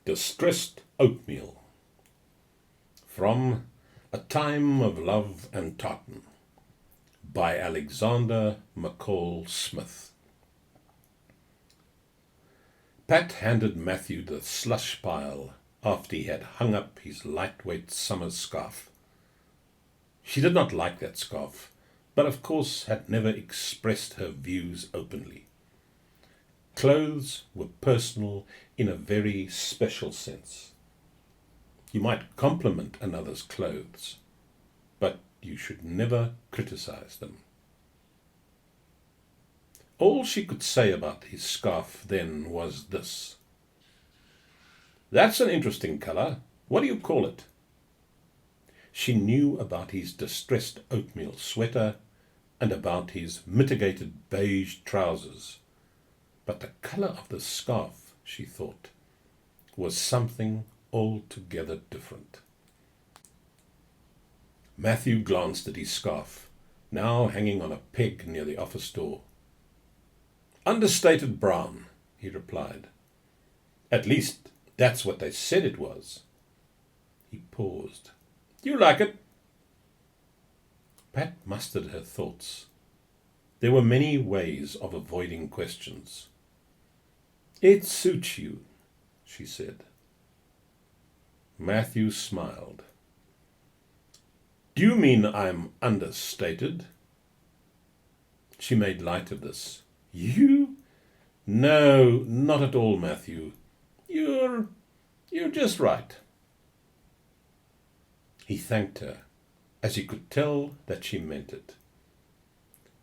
Distressed Oatmeal. From A Time of Love and Tartan by Alexander McCall Smith. Pat handed Matthew the slush pile after he had hung up his lightweight summer scarf. She did not like that scarf, but of course had never expressed her views openly. Clothes were personal in a very special sense. You might compliment another's clothes, but you should never criticize them. All she could say about his scarf then was this: "That's an interesting colour. What do you call it?" She knew about his distressed oatmeal sweater and about his mitigated beige trousers, but the colour of the scarf, she thought, was something altogether different. Matthew glanced at his scarf, now hanging on a peg near the office door. "Understated brown," he replied. "At least that's what they said it was." He paused. "Do you like it?" Pat mustered her thoughts. There were many ways of avoiding questions. "It suits you," she said. Matthew smiled. "Do you mean I'm understated?" She made light of this. "You? No, not at all, Matthew. You're just right." He thanked her, as he could tell that she meant it.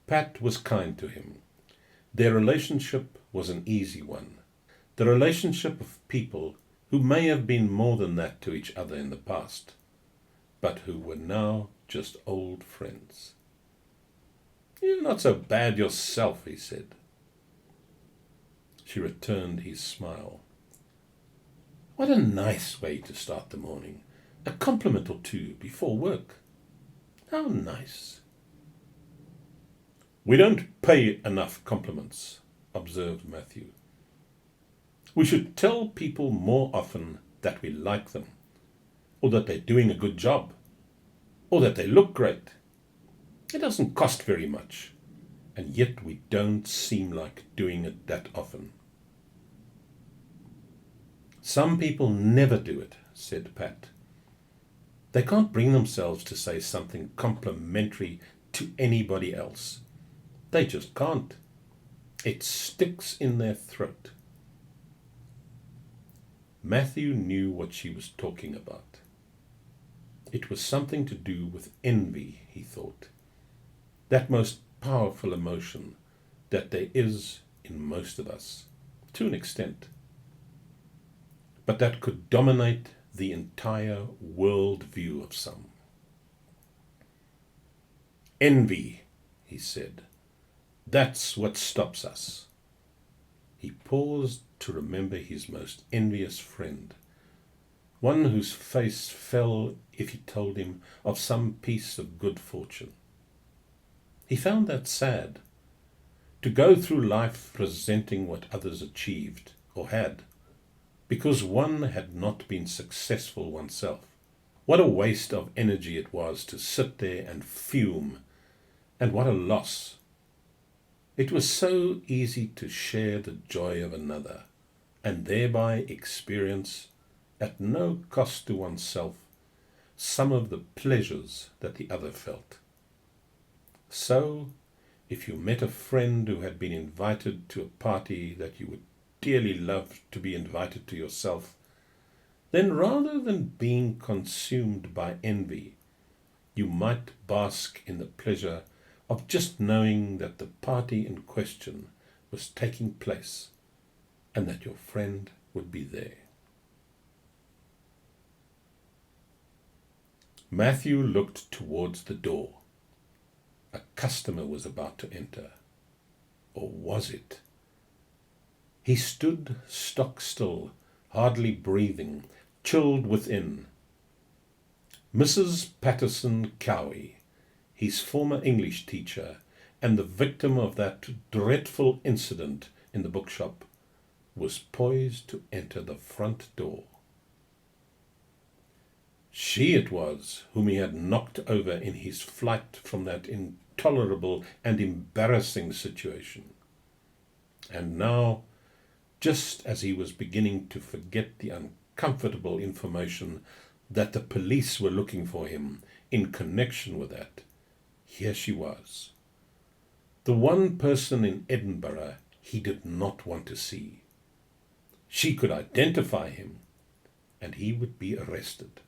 Pat was kind to him. Their relationship was an easy one, the relationship of people who may have been more than that to each other in the past, but who were now just old friends. "You're not so bad yourself," he said. She returned his smile. "What a nice way to start the morning. A compliment or two before work. How nice." "We don't pay enough compliments," observed Matthew. "We should tell people more often that we like them, or that they're doing a good job, or that they look great. It doesn't cost very much, and yet we don't seem like doing it that often." "Some people never do it," said Pat. "They can't bring themselves to say something complimentary to anybody else. They just can't. It sticks in their throat." Matthew knew what she was talking about. It was something to do with envy, he thought. That most powerful emotion that there is in most of us, to an extent, but that could dominate the entire world view of some. "Envy," he said. "That's what stops us." He paused to remember his most envious friend, one whose face fell if he told him of some piece of good fortune. He found that sad, to go through life presenting what others achieved or had, because one had not been successful oneself. What a waste of energy it was to sit there and fume, and what a loss. It was so easy to share the joy of another, and thereby experience, at no cost to oneself, some of the pleasures that the other felt. So, if you met a friend who had been invited to a party that you would dearly love to be invited to yourself, then rather than being consumed by envy, you might bask in the pleasure of just knowing that the party in question was taking place and that your friend would be there. Matthew looked towards the door. A customer was about to enter. Or was it? He stood stock still, hardly breathing, chilled within. Mrs. Patterson Cowie, his former English teacher, and the victim of that dreadful incident in the bookshop, was poised to enter the front door. She it was whom he had knocked over in his flight from that intolerable and embarrassing situation. And now, just as he was beginning to forget the uncomfortable information that the police were looking for him in connection with that, here she was. The one person in Edinburgh he did not want to see. She could identify him, and he would be arrested.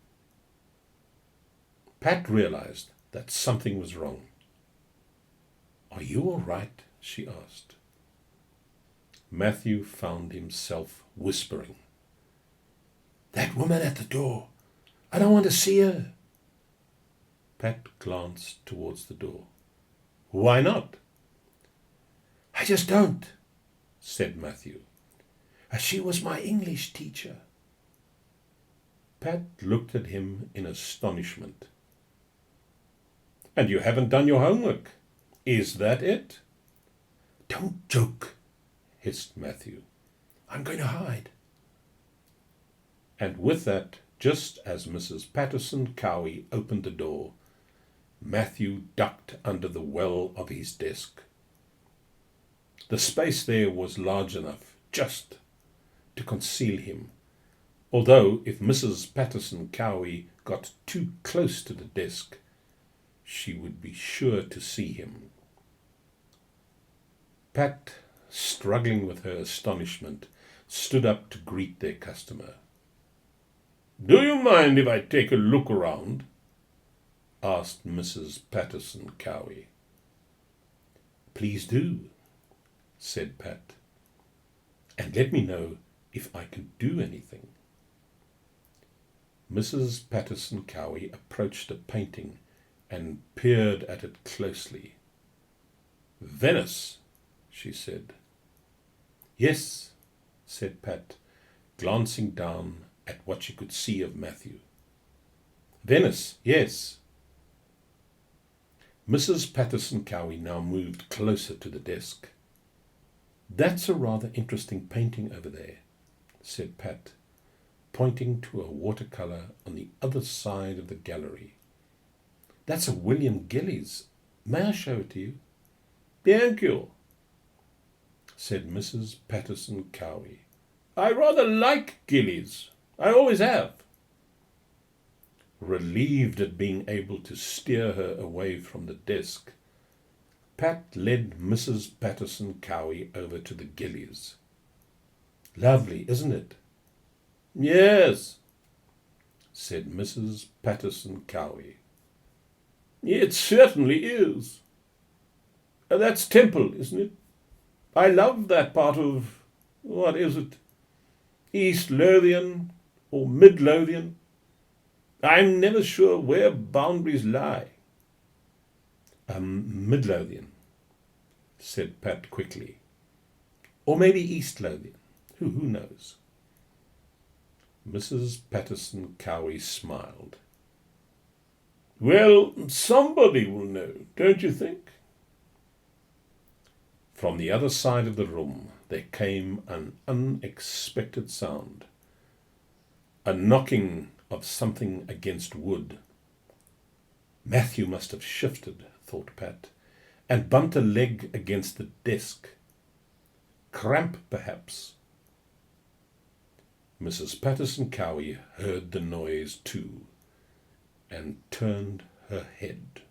Pat realized that something was wrong. "Are you all right?" she asked. Matthew found himself whispering, "That woman at the door. I don't want to see her." Pat glanced towards the door. "Why not?" "I just don't," said Matthew. "She was my English teacher." Pat looked at him in astonishment. "And you haven't done your homework. Is that it?" "Don't joke," hissed Matthew. "I'm going to hide." And with that, just as Mrs. Patterson Cowie opened the door, Matthew ducked under the well of his desk. The space there was large enough just to conceal him, although if Mrs. Patterson Cowie got too close to the desk, she would be sure to see him. Pat, struggling with her astonishment, stood up to greet their customer. "Do you mind if I take a look around?" asked Mrs. Patterson Cowie. "Please do," said Pat, "and let me know if I can do anything." Mrs. Patterson Cowie approached a painting and peered at it closely. "Venice," she said. "Yes," said Pat, glancing down at what she could see of Matthew. "Venice, yes." Mrs. Patterson Cowie now moved closer to the desk. "That's a rather interesting painting over there," said Pat, pointing to a watercolour on the other side of the gallery. "That's a William Gillies. May I show it to you?" "Thank you," said Mrs. Patterson Cowie. "I rather like Gillies. I always have." Relieved at being able to steer her away from the desk, Pat led Mrs. Patterson Cowie over to the Gillies. "Lovely, isn't it?" "Yes," said Mrs. Patterson Cowie. "It certainly is. That's Temple, isn't it? I love that part of, what is it, East Lothian or Mid Lothian. I'm never sure where boundaries lie." Mid Lothian," said Pat quickly. "Or maybe East Lothian. Who knows?" Mrs. Patterson Cowie smiled. "Well, somebody will know, don't you think?" From the other side of the room there came an unexpected sound. A knocking of something against wood. Matthew must have shifted, thought Pat, and bumped a leg against the desk. Cramp, perhaps. Mrs. Patterson Cowie heard the noise too, and turned her head.